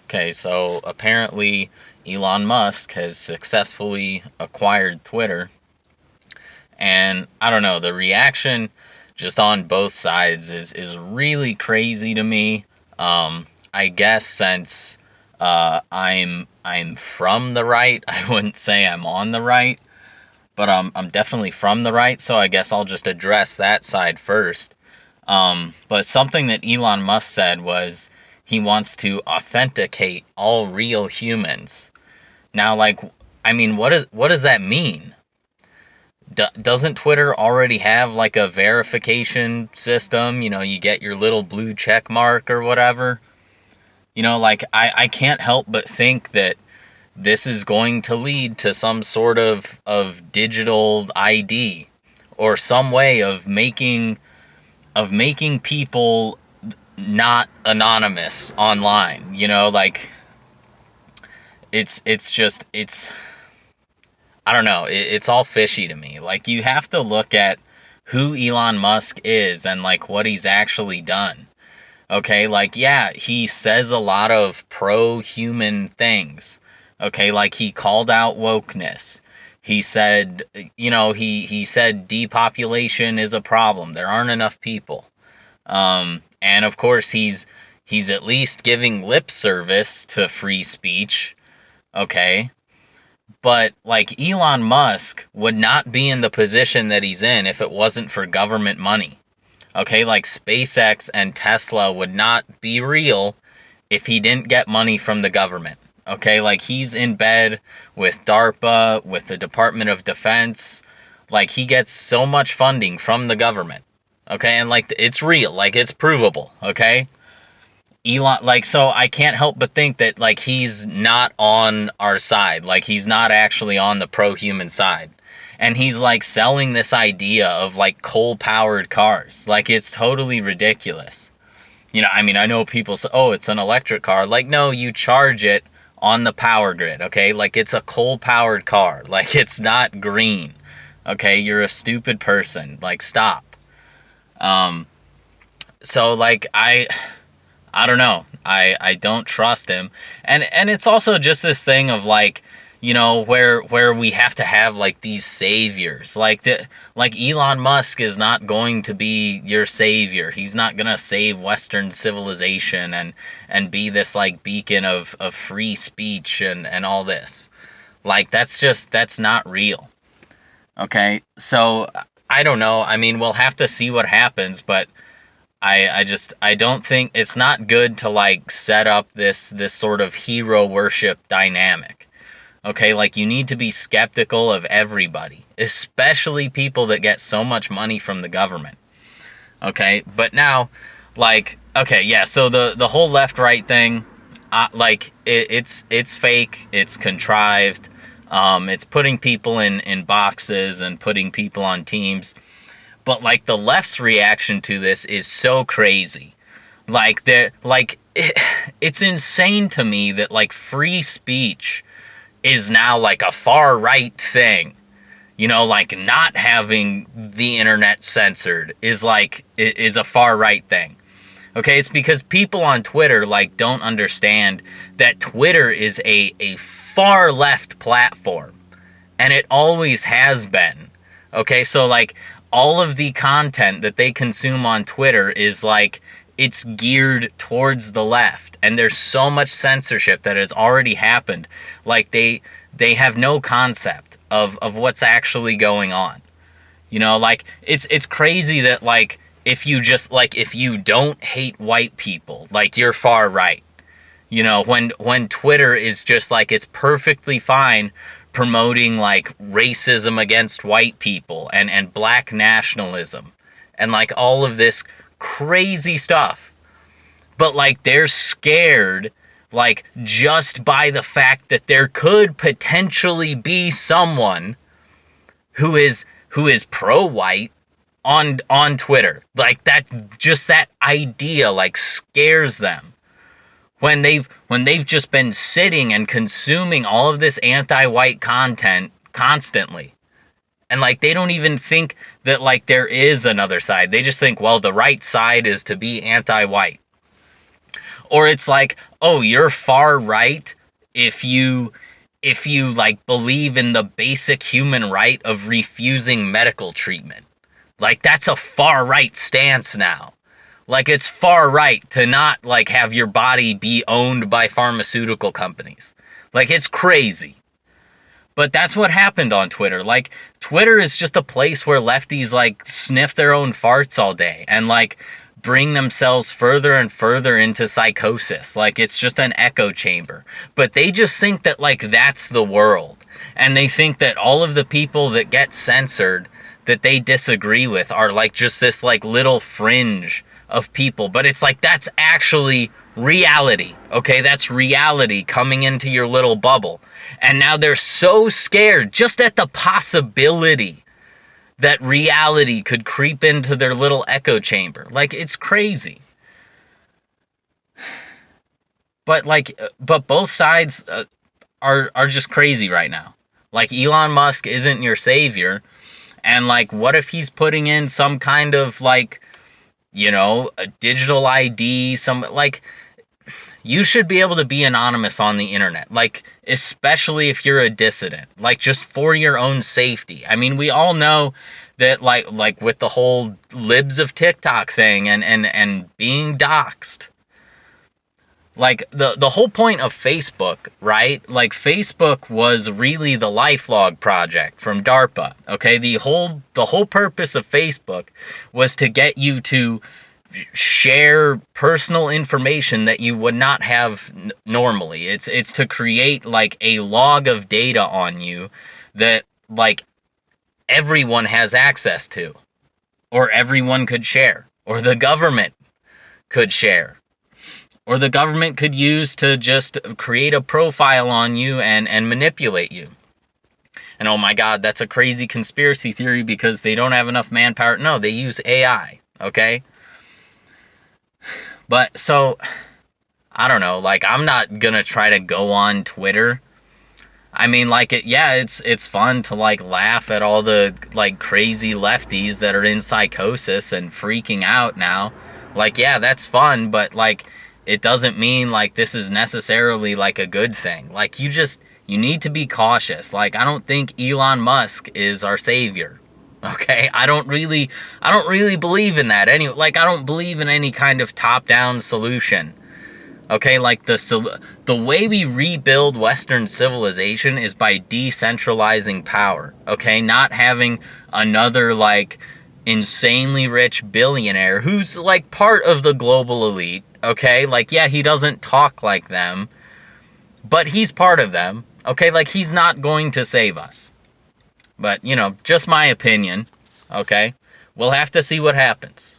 Okay, so apparently Elon Musk has successfully acquired Twitter, and I don't know, the reaction just on both sides is really crazy to me. I guess since I'm from the right, I wouldn't say I'm on the right, but I'm definitely from the right, so I guess I'll just address that side first. But something that Elon Musk said was he wants to authenticate all real humans. Now, like, I mean, what does that mean? Doesn't Twitter already have like a verification system? You know, you get your little blue check mark or whatever. You know, like I can't help but think that this is going to lead to some sort of digital ID or some way of making people not anonymous online. You know, like it's just it's I don't know. It's all fishy to me. Like, you have to look at who Elon Musk is and like what he's actually done. Okay, like, yeah, he says a lot of pro-human things. Okay, like he called out wokeness. He said, he said depopulation is a problem. There aren't enough people. And of course he's at least giving lip service to free speech. Okay, but like Elon Musk would not be in the position that he's in if it wasn't for government money. Okay, like SpaceX and Tesla would not be real if he didn't get money from the government. Okay, like he's in bed with DARPA, with the Department of Defense. Like he gets so much funding from the government. Okay, and like it's real, like it's provable. Okay, Elon, like, so I can't help but think that like he's not on our side. Like he's not actually on the pro-human side. And he's like selling this idea of like coal-powered cars. Like it's totally ridiculous. You know, I mean, I know people say, "Oh, it's an electric car." Like, no, you charge it on the power grid, okay? Like it's a coal-powered car. Like it's not green. Okay? You're a stupid person. Like stop. Um so like I don't know. I don't trust him. And it's also just this thing of like, you know, where we have to have like these saviors. Like Elon Musk is not going to be your savior. He's not going to save Western civilization and be this like beacon of free speech and all this. Like that's not real. Okay? So I don't know. I mean, we'll have to see what happens, but I don't think it's not good to like set up this sort of hero worship dynamic. Okay, like you need to be skeptical of everybody, especially people that get so much money from the government. Okay, but now, like, okay, yeah, so the whole left right thing, like it's fake, it's contrived, it's putting people in boxes and putting people on teams. But like the left's reaction to this is so crazy. Like it's insane to me that like free speech is now like a far right thing. You know, like not having the internet censored is a far right thing. Okay, it's because people on Twitter like don't understand that Twitter is a far left platform, and it always has been. Okay, so like all of the content that they consume on Twitter is like it's geared towards the left, and there's so much censorship that has already happened. Like they have no concept of what's actually going on. You know, like it's crazy that like if you don't hate white people, like you're far right. You know, when Twitter is just like it's perfectly fine promoting like racism against white people and black nationalism and like all of this crazy stuff. But like they're scared like just by the fact that there could potentially be someone who is pro-white on Twitter. Like that idea like scares them when they've just been sitting and consuming all of this anti-white content constantly. And like they don't even think that like there is another side. They just think, well, the right side is to be anti-white. Or it's like, oh, you're far right if you like believe in the basic human right of refusing medical treatment. Like, that's a far right stance now. Like, it's far right to not like have your body be owned by pharmaceutical companies. Like, it's crazy. But that's what happened on Twitter. Like, Twitter is just a place where lefties like sniff their own farts all day and like bring themselves further and further into psychosis. Like, it's just an echo chamber. But they just think that like that's the world. And they think that all of the people that get censored that they disagree with are like just this like little fringe of people. But it's like, that's actually reality. Okay, that's reality coming into your little bubble. And now they're so scared just at the possibility that reality could creep into their little echo chamber. Like, it's crazy. But both sides are just crazy right now. Like, Elon Musk isn't your savior. And like, what if he's putting in some kind of like, you know, a digital ID, some like, you should be able to be anonymous on the internet, like, especially if you're a dissident, like, just for your own safety. I mean, we all know that like with the whole libs of TikTok thing and being doxxed. Like, the whole point of Facebook, right? Like, Facebook was really the LifeLog project from DARPA, okay? The whole purpose of Facebook was to get you to share personal information that you would not have normally. It's to create like a log of data on you that like everyone has access to, or everyone could share, or the government could share, or the government could use to just create a profile on you and manipulate you. And oh my God, that's a crazy conspiracy theory because they don't have enough manpower. No, they use AI, okay? But so, I don't know, like, I'm not gonna try to go on Twitter. I mean, like, it's fun to like laugh at all the like crazy lefties that are in psychosis and freaking out now. Like, yeah, that's fun, but like, it doesn't mean like this is necessarily like a good thing. Like, you need to be cautious. Like, I don't think Elon Musk is our savior. Okay, I don't really believe in that. Anyway, like, I don't believe in any kind of top-down solution. Okay, like, the way we rebuild Western civilization is by decentralizing power. Okay, not having another like insanely rich billionaire who's like part of the global elite. Okay, like, yeah, he doesn't talk like them, but he's part of them. Okay, like, he's not going to save us. But, you know, just my opinion, okay? We'll have to see what happens.